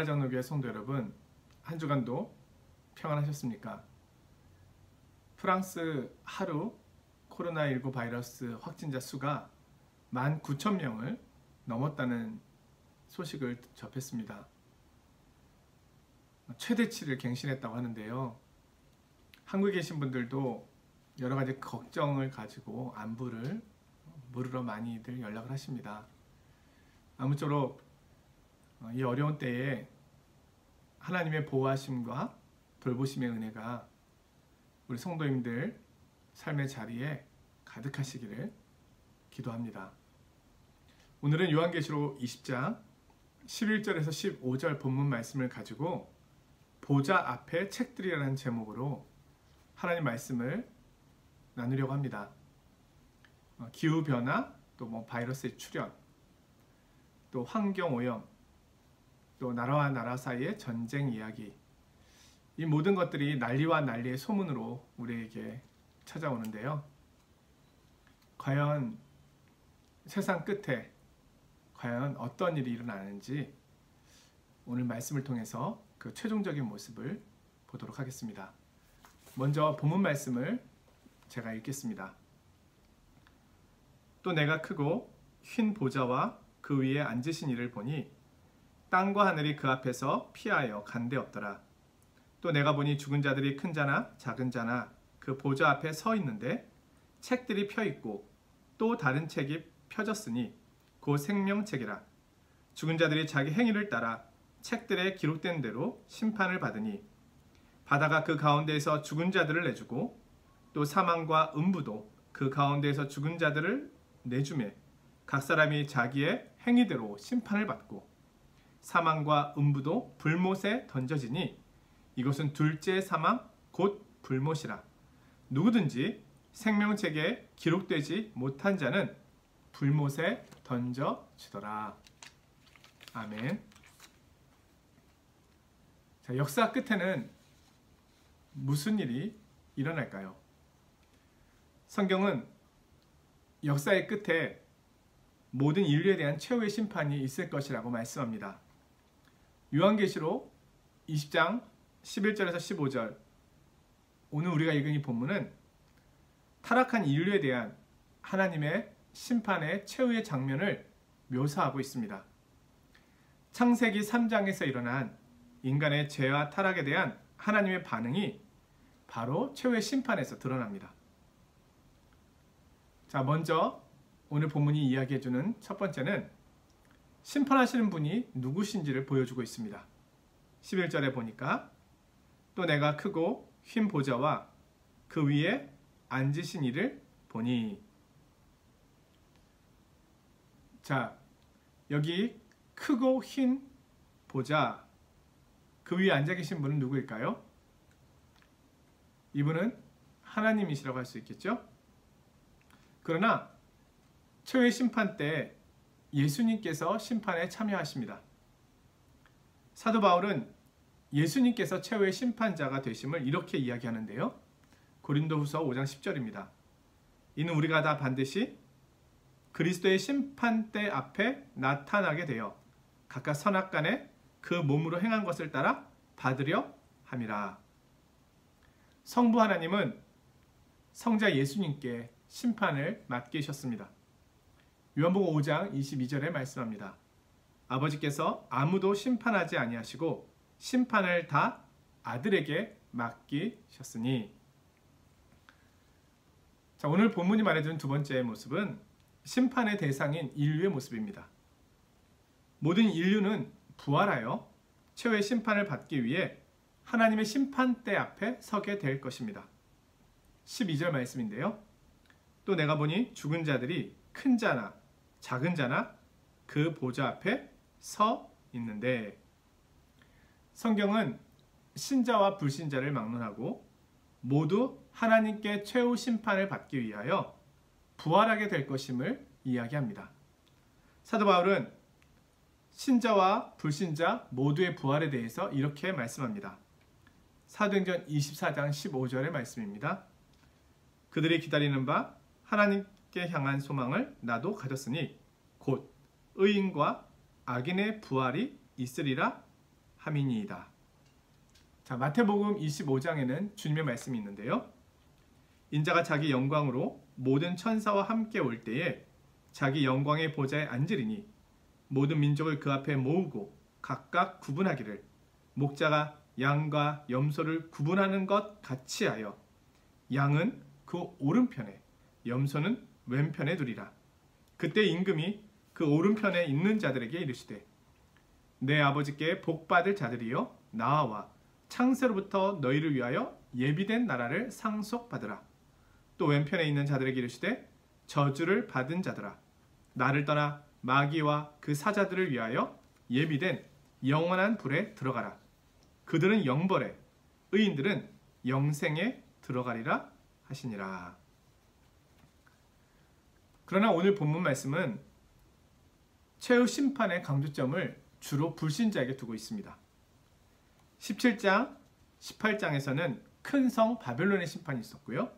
사마리 장로교회 성도 여러분, 한 주간도 평안하셨습니까? 프랑스 하루 코로나19 바이러스 확진자 수가 19,000명을 넘었다는 소식을 접했습니다. 최대치를 갱신했다고 하는데요. 한국에 계신 분들도 여러 가지 걱정을 가지고 안부를 물으러 많이들 연락을 하십니다. 아무쪼록 이 어려운 때에 하나님의 보호하심과 돌보심의 은혜가 우리 성도님들 삶의 자리에 가득하시기를 기도합니다. 오늘은 요한계시록 20장 11절에서 15절 본문 말씀을 가지고 보좌 앞에 책들이라는 제목으로 하나님 말씀을 나누려고 합니다. 기후변화, 또 바이러스의 출현, 또 환경오염, 또 나라와 나라 사이의 전쟁 이야기, 이 모든 것들이 난리와 난리의 소문으로 우리에게 찾아오는데요. 과연 세상 끝에 과연 어떤 일이 일어나는지 오늘 말씀을 통해서 그 최종적인 모습을 보도록 하겠습니다. 먼저 본문 말씀을 제가 읽겠습니다. 또 내가 크고 흰 보좌와 그 위에 앉으신 이를 보니 땅과 하늘이 그 앞에서 피하여 간데 없더라. 또 내가 보니 죽은 자들이 큰 자나 작은 자나 그 보좌 앞에 서 있는데 책들이 펴 있고 또 다른 책이 펴졌으니 곧 생명책이라. 죽은 자들이 자기 행위를 따라 책들에 기록된 대로 심판을 받으니 바다가 그 가운데에서 죽은 자들을 내주고 또 사망과 음부도 그 가운데에서 죽은 자들을 내주매 각 사람이 자기의 행위대로 심판을 받고 사망과 음부도 불못에 던져지니 이것은 둘째 사망 곧 불못이라. 누구든지 생명책에 기록되지 못한 자는 불못에 던져지더라. 아멘. 자, 역사 끝에는 무슨 일이 일어날까요? 성경은 역사의 끝에 모든 인류에 대한 최후의 심판이 있을 것이라고 말씀합니다. 요한계시록 20장 11절에서 15절, 오늘 우리가 읽은 이 본문은 타락한 인류에 대한 하나님의 심판의 최후의 장면을 묘사하고 있습니다. 창세기 3장에서 일어난 인간의 죄와 타락에 대한 하나님의 반응이 바로 최후의 심판에서 드러납니다. 자, 먼저 오늘 본문이 이야기해주는 첫 번째는 심판하시는 분이 누구신지를 보여주고 있습니다. 11절에 보니까 또 내가 크고 흰 보좌와 그 위에 앉으신 이를 보니. 자, 여기 크고 흰 보좌, 그 위에 앉아 계신 분은 누구일까요? 이분은 하나님이시라고 할 수 있겠죠? 그러나 최후의 심판 때 예수님께서 심판에 참여하십니다. 사도 바울은 예수님께서 최후의 심판자가 되심을 이렇게 이야기하는데요. 고린도후서 5장 10절입니다. 이는 우리가 다 반드시 그리스도의 심판대 앞에 나타나게 되어 각각 선악간에 그 몸으로 행한 것을 따라 받으려 함이라. 성부 하나님은 성자 예수님께 심판을 맡기셨습니다. 요한복음 5장 22절에 말씀합니다. 아버지께서 아무도 심판하지 아니하시고 심판을 다 아들에게 맡기셨으니. 자, 오늘 본문이 말해주는 두 번째 모습은 심판의 대상인 인류의 모습입니다. 모든 인류는 부활하여 최후의 심판을 받기 위해 하나님의 심판대 앞에 서게 될 것입니다. 12절 말씀인데요. 또 내가 보니 죽은 자들이 큰 자나 작은 자나 그 보좌 앞에 서 있는데, 성경은 신자와 불신자를 막론하고 모두 하나님께 최후 심판을 받기 위하여 부활하게 될 것임을 이야기합니다. 사도 바울은 신자와 불신자 모두의 부활에 대해서 이렇게 말씀합니다. 사도행전 24장 15절의 말씀입니다. 그들이 기다리는 바 하나님께 향한 소망을 나도 가졌으니 곧 의인과 악인의 부활이 있으리라 함이니이다. 자, 마태복음 25장에는 주님의 말씀이 있는데요. 인자가 자기 영광으로 모든 천사와 함께 올 때에 자기 영광의 보좌에 앉으리니 모든 민족을 그 앞에 모으고 각각 구분하기를 목자가 양과 염소를 구분하는 것 같이 하여 양은 그 오른편에 염소는 왼편에 두리라. 그때 임금이 그 오른편에 있는 자들에게 이르시되 내 아버지께 복받을 자들이여 나와 창세로부터 너희를 위하여 예비된 나라를 상속받으라. 또 왼편에 있는 자들에게 이르시되 저주를 받은 자들아 나를 떠나 마귀와 그 사자들을 위하여 예비된 영원한 불에 들어가라. 그들은 영벌에 의인들은 영생에 들어가리라 하시니라. 그러나 오늘 본문 말씀은 최후 심판의 강조점을 주로 불신자에게 두고 있습니다. 17장, 18장에서는 큰 성 바벨론의 심판이 있었고요.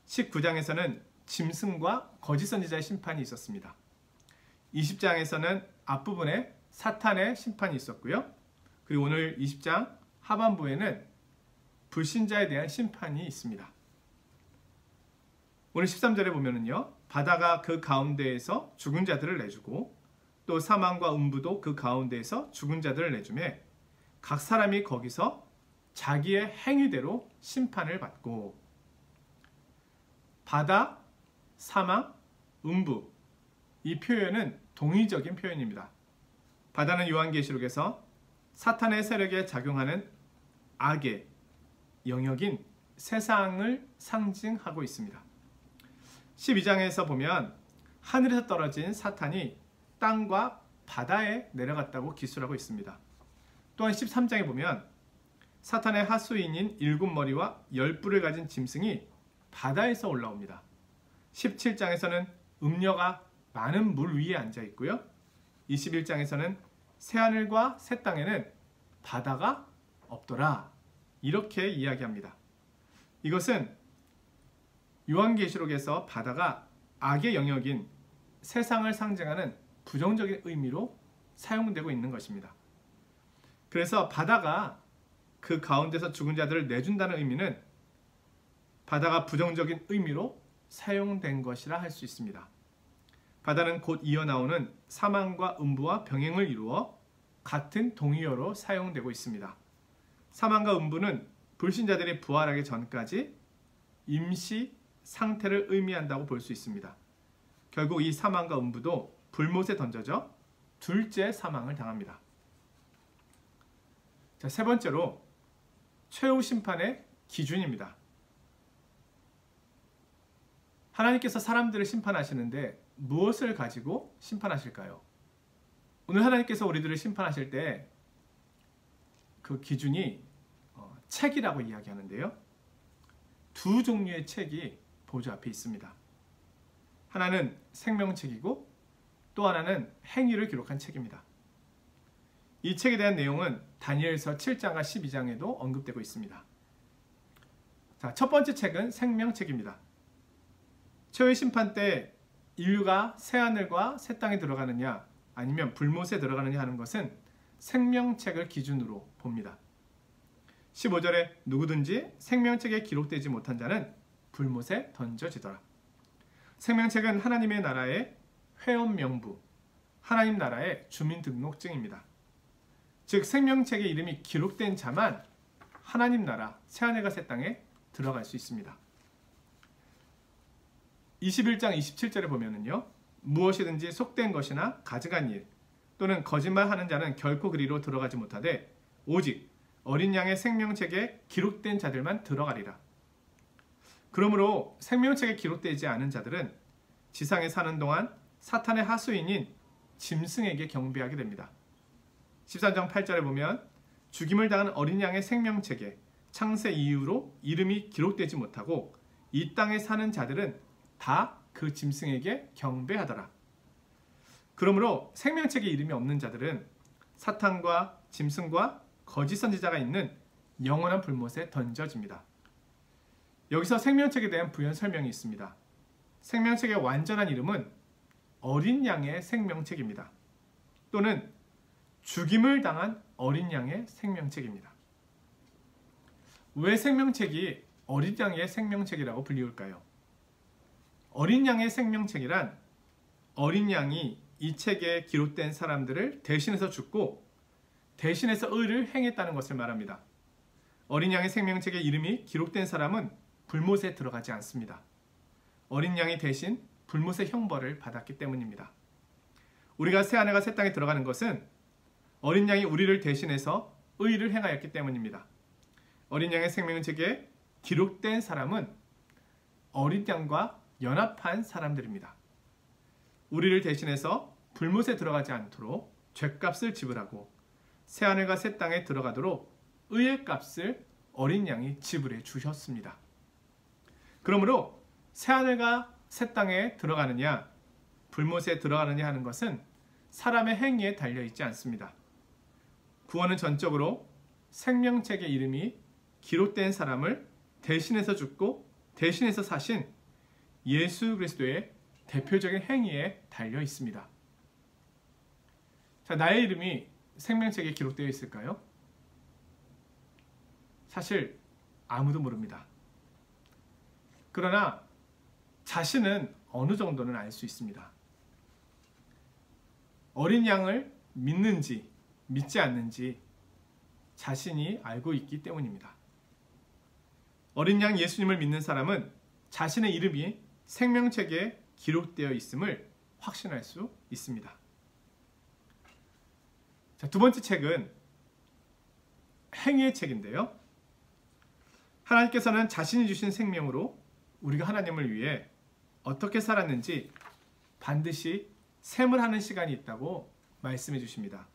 19장에서는 짐승과 거짓 선지자의 심판이 있었습니다. 20장에서는 앞부분에 사탄의 심판이 있었고요. 그리고 오늘 20장 하반부에는 불신자에 대한 심판이 있습니다. 오늘 13절에 보면은요. 바다가 그 가운데에서 죽은 자들을 내주고 또 사망과 음부도 그 가운데에서 죽은 자들을 내주매 각 사람이 거기서 자기의 행위대로 심판을 받고 바다, 사망, 음부 이 표현은 동의적인 표현입니다. 바다는 요한계시록에서 사탄의 세력에 작용하는 악의 영역인 세상을 상징하고 있습니다. 12장에서 보면 하늘에서 떨어진 사탄이 땅과 바다에 내려갔다고 기술하고 있습니다. 또한 13장에 보면 사탄의 하수인인 7머리와 10뿔을 가진 짐승이 바다에서 올라옵니다. 17장에서는 음녀가 많은 물 위에 앉아 있고요. 21장에서는 새하늘과 새 땅에는 바다가 없더라. 이렇게 이야기합니다. 이것은 요한계시록에서 바다가 악의 영역인 세상을 상징하는 부정적인 의미로 사용되고 있는 것입니다. 그래서 바다가 그 가운데서 죽은 자들을 내준다는 의미는 바다가 부정적인 의미로 사용된 것이라 할 수 있습니다. 바다는 곧 이어나오는 사망과 음부와 병행을 이루어 같은 동의어로 사용되고 있습니다. 사망과 음부는 불신자들이 부활하기 전까지 임시 상태를 의미한다고 볼 수 있습니다. 결국 이 사망과 음부도 불못에 던져져 둘째 사망을 당합니다. 자, 세 번째로 최후 심판의 기준입니다. 하나님께서 사람들을 심판하시는데 무엇을 가지고 심판하실까요? 오늘 하나님께서 우리들을 심판하실 때 그 기준이 책이라고 이야기하는데요. 두 종류의 책이 보좌 앞에 있습니다. 하나는 생명책이고 또 하나는 행위를 기록한 책입니다. 이 책에 대한 내용은 다니엘서 7장과 12장에도 언급되고 있습니다. 자, 첫 번째 책은 생명책입니다. 최후의 심판 때 인류가 새하늘과 새 땅에 들어가느냐 아니면 불못에 들어가느냐 하는 것은 생명책을 기준으로 봅니다. 15절에 누구든지 생명책에 기록되지 못한 자는 불못에 던져지더라. 생명책은 하나님의 나라의 회원명부, 하나님 나라의 주민등록증입니다. 즉 생명책의 이름이 기록된 자만 하나님 나라 새하늘과 새 땅에 들어갈 수 있습니다. 21장 27절에 보면은요. 무엇이든지 속된 것이나 가증한 일 또는 거짓말하는 자는 결코 그리로 들어가지 못하되 오직 어린 양의 생명책에 기록된 자들만 들어가리라. 그러므로 생명책에 기록되지 않은 자들은 지상에 사는 동안 사탄의 하수인인 짐승에게 경배하게 됩니다. 13장 8절에 보면 죽임을 당한 어린 양의 생명책에 창세 이후로 이름이 기록되지 못하고 이 땅에 사는 자들은 다 그 짐승에게 경배하더라. 그러므로 생명책에 이름이 없는 자들은 사탄과 짐승과 거짓 선지자가 있는 영원한 불못에 던져집니다. 여기서 생명책에 대한 부연 설명이 있습니다. 생명책의 완전한 이름은 어린 양의 생명책입니다. 또는 죽임을 당한 어린 양의 생명책입니다. 왜 생명책이 어린 양의 생명책이라고 불리울까요? 어린 양의 생명책이란 어린 양이 이 책에 기록된 사람들을 대신해서 죽고 대신해서 의를 행했다는 것을 말합니다. 어린 양의 생명책에 이름이 기록된 사람은 불못에 들어가지 않습니다. 어린 양이 대신 불못의 형벌을 받았기 때문입니다. 우리가 새하늘과 새 땅에 들어가는 것은 어린 양이 우리를 대신해서 의를 행하였기 때문입니다. 어린 양의 생명책에 기록된 사람은 어린 양과 연합한 사람들입니다. 우리를 대신해서 불못에 들어가지 않도록 죗값을 지불하고 새하늘과 새 땅에 들어가도록 의의 값을 어린 양이 지불해 주셨습니다. 그러므로 새하늘과 새 땅에 들어가느냐 불못에 들어가느냐 하는 것은 사람의 행위에 달려있지 않습니다. 구원은 전적으로 생명책의 이름이 기록된 사람을 대신해서 죽고 대신해서 사신 예수 그리스도의 대표적인 행위에 달려 있습니다. 자, 나의 이름이 생명책에 기록되어 있을까요? 사실 아무도 모릅니다. 그러나 자신은 어느 정도는 알 수 있습니다. 어린 양을 믿는지 믿지 않는지 자신이 알고 있기 때문입니다. 어린 양 예수님을 믿는 사람은 자신의 이름이 생명책에 기록되어 있음을 확신할 수 있습니다. 자, 두 번째 책은 행위의 책인데요. 하나님께서는 자신이 주신 생명으로 우리가 하나님을 위해 어떻게 살았는지 반드시 셈을 하는 시간이 있다고 말씀해 주십니다.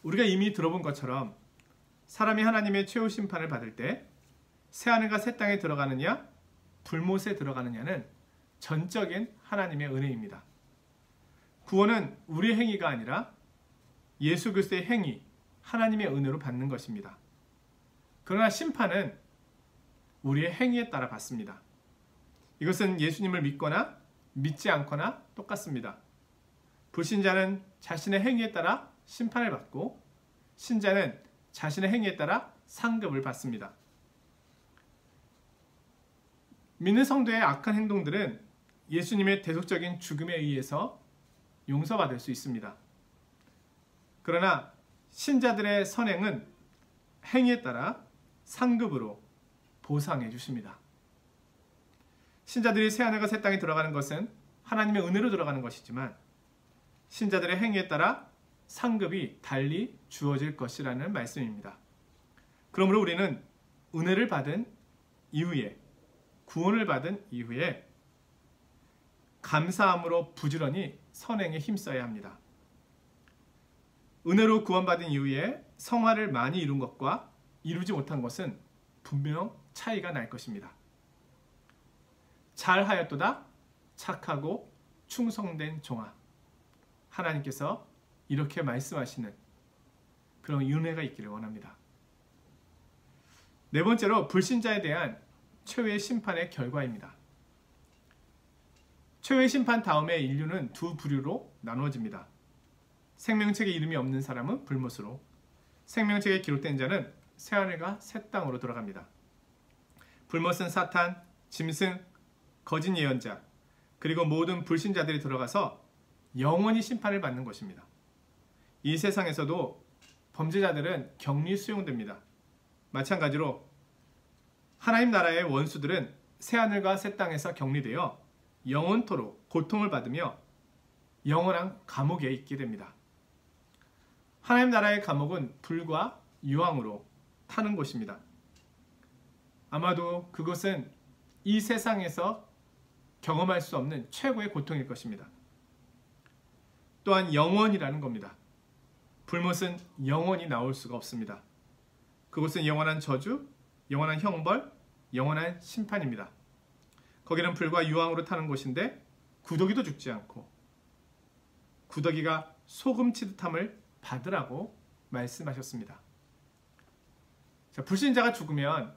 우리가 이미 들어본 것처럼 사람이 하나님의 최후 심판을 받을 때 새하늘과 새 땅에 들어가느냐 불못에 들어가느냐는 전적인 하나님의 은혜입니다. 구원은 우리의 행위가 아니라 예수 그리스도의 행위, 하나님의 은혜로 받는 것입니다. 그러나 심판은 우리의 행위에 따라 받습니다. 이것은 예수님을 믿거나 믿지 않거나 똑같습니다. 불신자는 자신의 행위에 따라 심판을 받고 신자는 자신의 행위에 따라 상급을 받습니다. 믿는 성도의 악한 행동들은 예수님의 대속적인 죽음에 의해서 용서받을 수 있습니다. 그러나 신자들의 선행은 행위에 따라 상급으로 보상해 주십니다. 신자들이 새하늘과 새 땅에 들어가는 것은 하나님의 은혜로 들어가는 것이지만 신자들의 행위에 따라 상급이 달리 주어질 것이라는 말씀입니다. 그러므로 우리는 은혜를 받은 이후에 구원을 받은 이후에 감사함으로 부지런히 선행에 힘써야 합니다. 은혜로 구원받은 이후에 성화를 많이 이룬 것과 이루지 못한 것은 분명 차이가 날 것입니다. 잘하였도다 착하고 충성된 종아, 하나님께서 이렇게 말씀하시는 그런 은혜가 있기를 원합니다. 네 번째로 불신자에 대한 최후의 심판의 결과입니다. 최후의 심판 다음에 인류는 두 부류로 나누어집니다. 생명책에 이름이 없는 사람은 불못으로, 생명책에 기록된 자는 새하늘과 새 땅으로 들어갑니다. 불못은 사탄, 짐승, 거짓 예언자, 그리고 모든 불신자들이 들어가서 영원히 심판을 받는 것입니다. 이 세상에서도 범죄자들은 격리 수용됩니다. 마찬가지로 하나님 나라의 원수들은 새하늘과 새 땅에서 격리되어 영원토록 고통을 받으며 영원한 감옥에 있게 됩니다. 하나님 나라의 감옥은 불과 유황으로 타는 곳입니다. 아마도 그것은 이 세상에서 경험할 수 없는 최고의 고통일 것입니다. 또한 영원이라는 겁니다. 불못은 영원히 나올 수가 없습니다. 그곳은 영원한 저주, 영원한 형벌, 영원한 심판입니다. 거기는 불과 유황으로 타는 곳인데 구더기도 죽지 않고 구더기가 소금 치듯함을 받으라고 말씀하셨습니다. 자, 불신자가 죽으면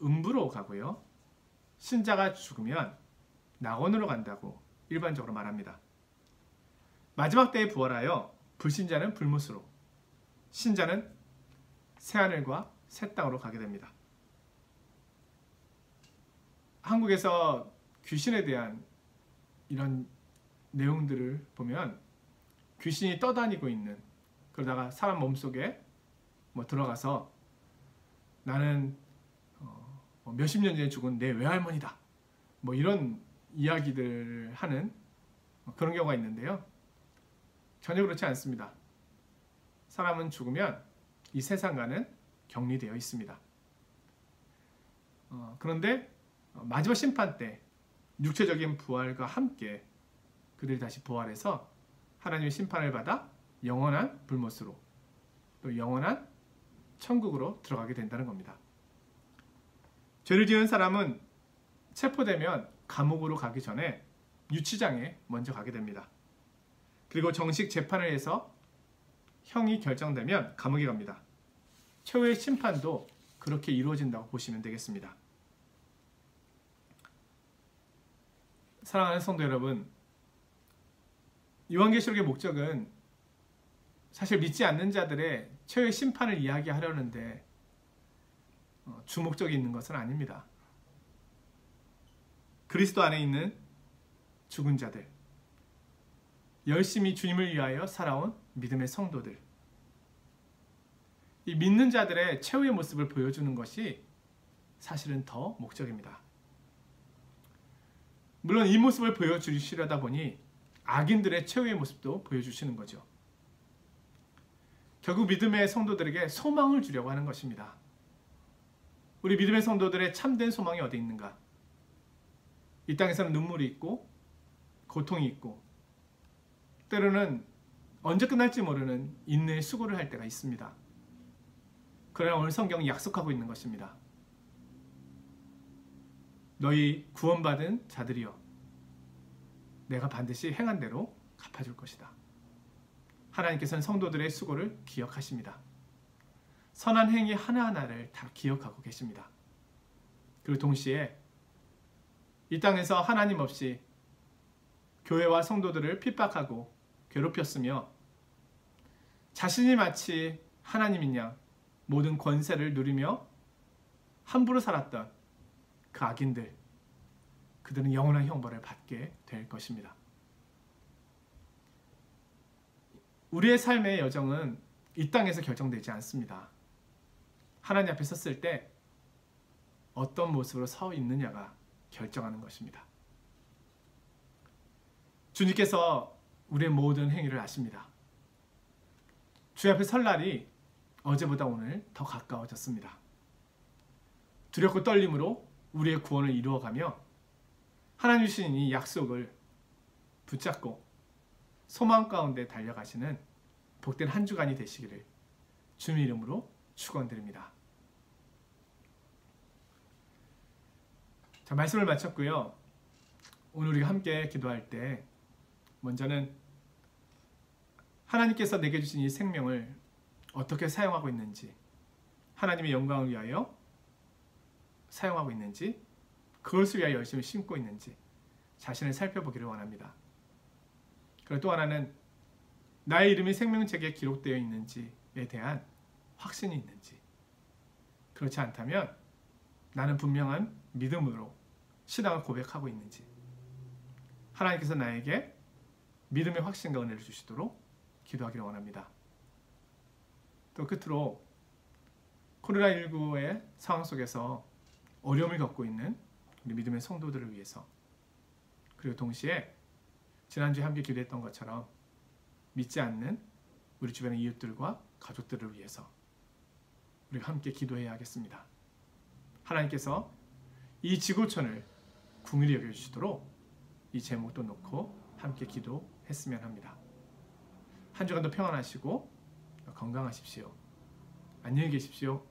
음부로 가고요. 신자가 죽으면 낙원으로 간다고 일반적으로 말합니다. 마지막 때에 부활하여 불신자는 불못으로, 신자는 새하늘과 새 땅으로 가게 됩니다. 한국에서 귀신에 대한 이런 내용들을 보면 귀신이 떠다니고 있는, 그러다가 사람 몸속에 들어가서 나는 몇십 년 전에 죽은 내 외할머니다, 이런 이야기들 하는 그런 경우가 있는데요. 전혀 그렇지 않습니다. 사람은 죽으면 이 세상과는 격리되어 있습니다. 그런데 마지막 심판 때 육체적인 부활과 함께 그들이 다시 부활해서 하나님의 심판을 받아 영원한 불못으로, 또 영원한 천국으로 들어가게 된다는 겁니다. 죄를 지은 사람은 체포되면 감옥으로 가기 전에 유치장에 먼저 가게 됩니다. 그리고 정식 재판을 해서 형이 결정되면 감옥에 갑니다. 최후의 심판도 그렇게 이루어진다고 보시면 되겠습니다. 사랑하는 성도 여러분, 요한계시록의 목적은 사실 믿지 않는 자들의 최후의 심판을 이야기하려는데 주목적이 있는 것은 아닙니다. 그리스도 안에 있는 죽은 자들, 열심히 주님을 위하여 살아온 믿음의 성도들, 이 믿는 자들의 최후의 모습을 보여주는 것이 사실은 더 목적입니다. 물론 이 모습을 보여주시려다 보니 악인들의 최후의 모습도 보여주시는 거죠. 결국 믿음의 성도들에게 소망을 주려고 하는 것입니다. 우리 믿음의 성도들의 참된 소망이 어디 있는가? 이 땅에서는 눈물이 있고 고통이 있고 때로는 언제 끝날지 모르는 인내의 수고를 할 때가 있습니다. 그러나 오늘 성경이 약속하고 있는 것입니다. 너희 구원받은 자들이여, 내가 반드시 행한 대로 갚아줄 것이다. 하나님께서는 성도들의 수고를 기억하십니다. 선한 행위 하나하나를 다 기억하고 계십니다. 그리고 동시에 이 땅에서 하나님 없이 교회와 성도들을 핍박하고 괴롭혔으며 자신이 마치 하나님인 양 모든 권세를 누리며 함부로 살았던 그 악인들, 그들은 영원한 형벌을 받게 될 것입니다. 우리의 삶의 여정은 이 땅에서 결정되지 않습니다. 하나님 앞에 섰을 때 어떤 모습으로 서 있느냐가 결정하는 것입니다. 주님께서 우리의 모든 행위를 아십니다. 주 앞에 설 날이 어제보다 오늘 더 가까워졌습니다. 두렵고 떨림으로 우리의 구원을 이루어가며 하나님 주신 이 약속을 붙잡고 소망 가운데 달려가시는 복된 한 주간이 되시기를 주님의 이름으로 축원드립니다. 자, 말씀을 마쳤고요. 오늘 우리가 함께 기도할 때 먼저는 하나님께서 내게 주신 이 생명을 어떻게 사용하고 있는지, 하나님의 영광을 위하여 사용하고 있는지, 그것을 위하여 열심히 심고 있는지 자신을 살펴보기를 원합니다. 그리고 또 하나는 나의 이름이 생명책에 기록되어 있는지에 대한 확신이 있는지, 그렇지 않다면 나는 분명한 믿음으로 신앙을 고백하고 있는지, 하나님께서 나에게 믿음의 확신과 은혜를 주시도록 기도하기를 원합니다. 또 끝으로 코로나19의 상황 속에서 어려움을 겪고 있는 우리 믿음의 성도들을 위해서, 그리고 동시에 지난주에 함께 기도했던 것처럼 믿지 않는 우리 주변의 이웃들과 가족들을 위해서 우리가 함께 기도해야 하겠습니다. 하나님께서 이 지구촌을 긍휼히 여겨주시도록 이 제목도 놓고 함께 기도했으면 합니다. 한 주간도 평안하시고 건강하십시오. 안녕히 계십시오.